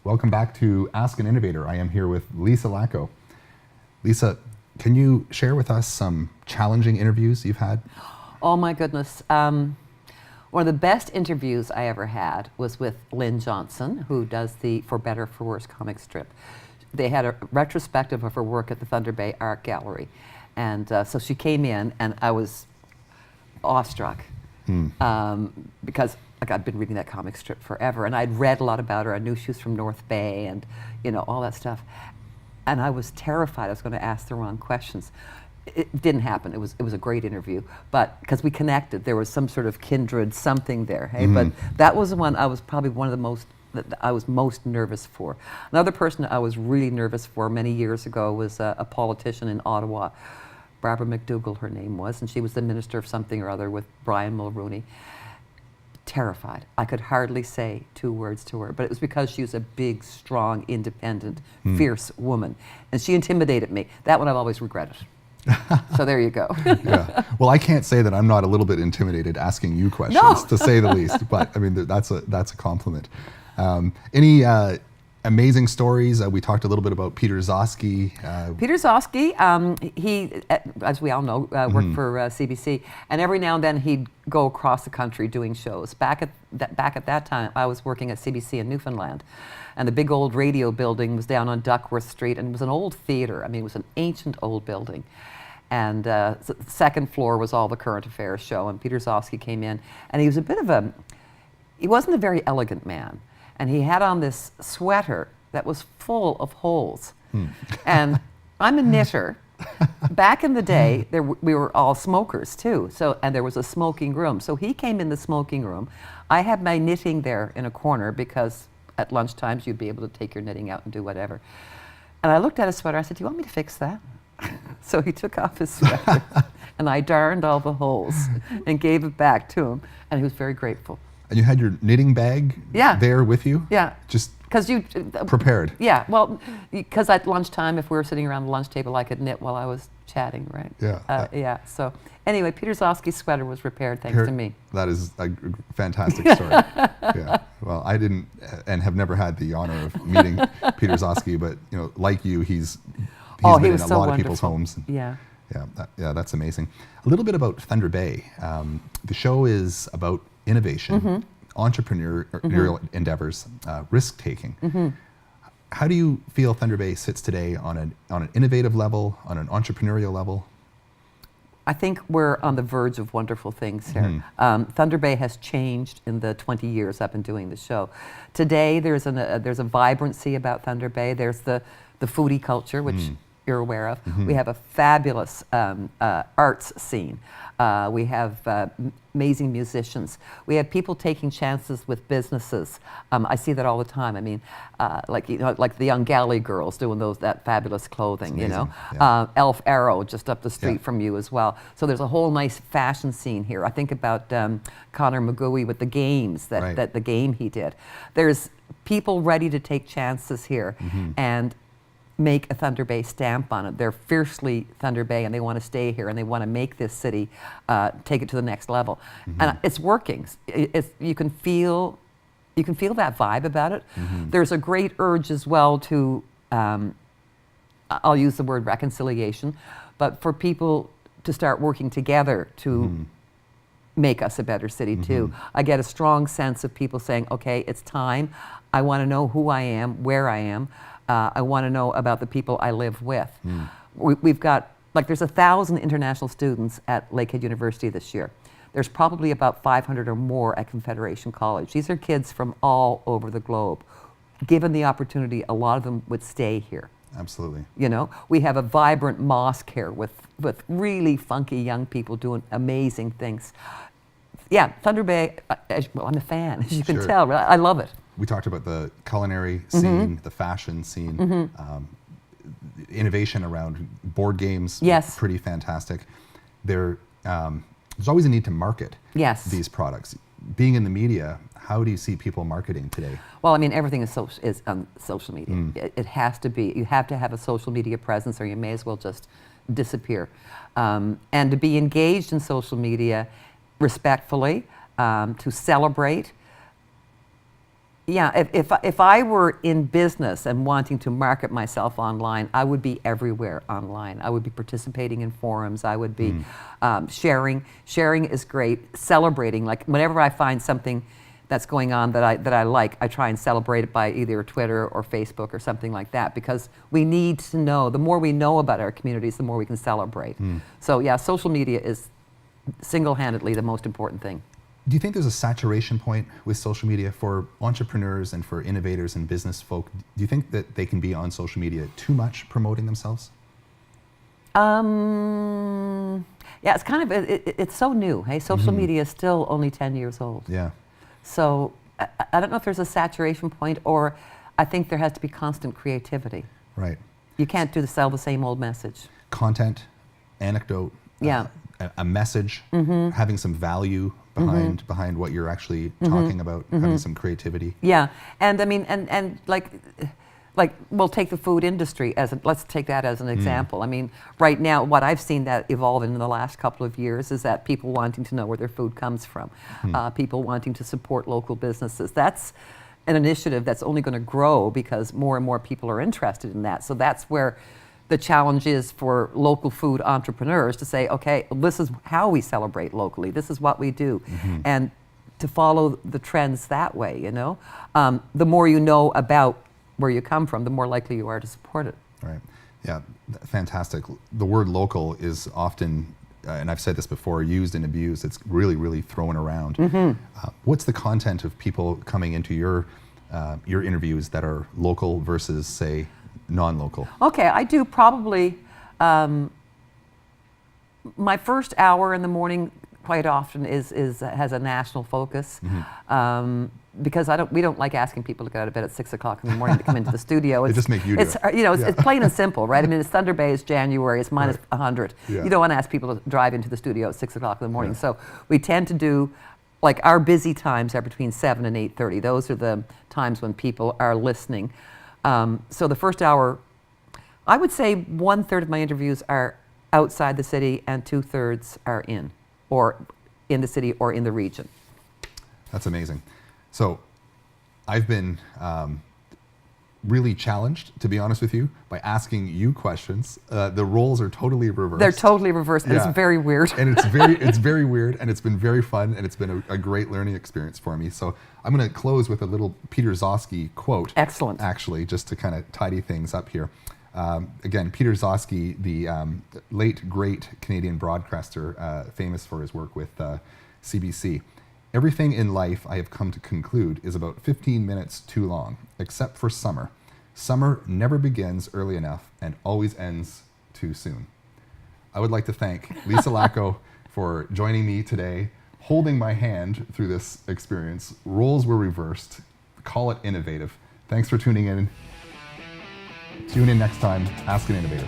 Welcome back to Ask an Innovator. I am here with Lisa Laco. Lisa, can you share with us some challenging interviews you've had? Oh my goodness. One of the best interviews I ever had was with Lynn Johnson, who does the For Better For Worse comic strip. They had a retrospective of her work at the Thunder Bay Art Gallery. And so she came in and I was awestruck because I'd been reading that comic strip forever, and I'd read a lot about her. I knew she was from North Bay and all that stuff. And I was terrified I was going to ask the wrong questions. It didn't happen. It was a great interview, but because we connected, there was some sort of kindred something there. Hey, but that was the one I was probably one of the most that I was most nervous for. Another person I was really nervous for many years ago was a politician in Ottawa, Barbara McDougall, her name was, and she was the minister of something or other with Brian Mulroney. Terrified. I could hardly say 2 words to her, but it was because she was a big, strong, independent, fierce woman, and she intimidated me. That one I've always regretted. So there you go. Yeah. Well, I can't say that I'm not a little bit intimidated asking you questions, to say the least. But I mean, that's a compliment. Any amazing stories? We talked a little bit about Peter Zosky. Peter Zosky, he, as we all know, worked for CBC, and every now and then he'd go across the country doing shows. Back at that time, I was working at CBC in Newfoundland, and the big old radio building was down on Duckworth Street, and it was an old theater. I mean, it was an ancient old building. And the second floor was all the current affairs show, and Peter Zosky came in, and he was he wasn't a very elegant man. And he had on this sweater that was full of holes. And I'm a knitter. Back in the day, we were all smokers too. And there was a smoking room. So he came in the smoking room. I had my knitting there in a corner because at lunchtimes you'd be able to take your knitting out and do whatever. And I looked at his sweater. I said, "Do you want me to fix that?" So he took off his sweater and I darned all the holes and gave it back to him. And he was very grateful. And you had your knitting bag there with you? Yeah. Just because you prepared. Yeah, well, because at lunchtime, if we were sitting around the lunch table, I could knit while I was chatting, right? Yeah. Yeah. So anyway, Peter Zosky's sweater was repaired thanks to me. That is a fantastic story. Yeah. Well, I didn't and have never had the honor of meeting Peter Zosky, but like you, he's been in a lot of people's homes. Yeah. Yeah, that's amazing. A little bit about Thunder Bay. The show is about innovation, entrepreneurial endeavors, risk-taking. How do you feel Thunder Bay sits today on an innovative level, on an entrepreneurial level? I think we're on the verge of wonderful things here. Thunder Bay has changed in the 20 years I've been doing the show. Today, there's a vibrancy about Thunder Bay. There's the foodie culture, which you're aware of. We have a fabulous arts scene. We have amazing musicians. We have people taking chances with businesses. I see that all the time. I mean, like the young galley girls doing that fabulous clothing. Yeah. Elf Arrow just up the street from you as well. So there's a whole nice fashion scene here. I think about Connor McGooey with the games that the game he did. There's people ready to take chances here and make a Thunder Bay stamp on it. They're fiercely Thunder Bay and they want to stay here and they want to make this city take it to the next level. And it's working. You can feel that vibe about it. There's a great urge as well to, I'll use the word reconciliation, but for people to start working together to make us a better city too. I get a strong sense of people saying, okay, it's time. I want to know who I am, where I am. I want to know about the people I live with. We've got, there's 1,000 international students at Lakehead University this year. There's probably about 500 or more at Confederation College. These are kids from all over the globe. Given the opportunity, a lot of them would stay here. Absolutely. We have a vibrant mosque here with really funky young people doing amazing things. Yeah, Thunder Bay, I'm a fan, as you can tell. I love it. We talked about the culinary scene, the fashion scene, innovation around board games. Yes. Pretty fantastic. There's always a need to market these products. Being in the media, how do you see people marketing today? Well, I mean, everything is on social media. It has to be. You have to have a social media presence or you may as well just disappear. And to be engaged in social media respectfully, to celebrate, Yeah, if I were in business and wanting to market myself online, I would be everywhere online. I would be participating in forums. I would be sharing. Sharing is great. Celebrating, like whenever I find something that's going on that I like, I try and celebrate it by either Twitter or Facebook or something like that, because we need to know. The more we know about our communities, the more we can celebrate. So yeah, social media is single-handedly the most important thing. Do you think there's a saturation point with social media for entrepreneurs and for innovators and business folk? Do you think that they can be on social media too much promoting themselves? Yeah, it's kind of, it's so new. Hey, social media is still only 10 years old. Yeah. So I don't know if there's a saturation point, or I think there has to be constant creativity. Right. You can't sell the same old message. Content, anecdote, Yeah. A message, having some value behind what you're actually talking about, having some creativity. Yeah, and I mean, and like we'll take the food industry let's take that as an example. I mean, right now, what I've seen that evolve in the last couple of years is that people wanting to know where their food comes from, people wanting to support local businesses. That's an initiative that's only going to grow because more and more people are interested in that. So that's where the challenge is for local food entrepreneurs to say, okay, this is how we celebrate locally. This is what we do. And to follow the trends that way, you know. The more you know about where you come from, the more likely you are to support it. Right. Yeah, fantastic. The word local is often, and I've said this before, used and abused. It's really, really thrown around. What's the content of people coming into your interviews that are local versus, say, non-local? Okay, I do probably my first hour in the morning quite often has a national focus, because we don't like asking people to get out of bed at 6 o'clock in the morning to come into the studio. They just make you do it. You know, it's plain and simple, right? I mean, it's Thunder Bay, it's January, it's minus 100. Yeah. You don't want to ask people to drive into the studio at 6 o'clock in the morning. So we tend to do, like, our busy times are between 7 and 8:30. Those are the times when people are listening. So the first hour, I would say 1/3 of my interviews are outside the city and 2/3 are in the city or in the region. That's amazing. So I've been really challenged, to be honest with you, by asking you questions. The roles are totally reversed. They're totally reversed, and it's very weird. And it's very weird, and it's been very fun, and it's been a great learning experience for me. So I'm going to close with a little Peter Zosky quote. Excellent. Actually, just to kind of tidy things up here. Again, Peter Zosky, the late, great Canadian broadcaster, famous for his work with CBC. Everything in life, I have come to conclude, is about 15 minutes too long, except for summer. Summer never begins early enough and always ends too soon. I would like to thank Lisa Laco for joining me today, holding my hand through this experience. Roles were reversed. Call it innovative. Thanks for tuning in. Tune in next time. Ask an Innovator.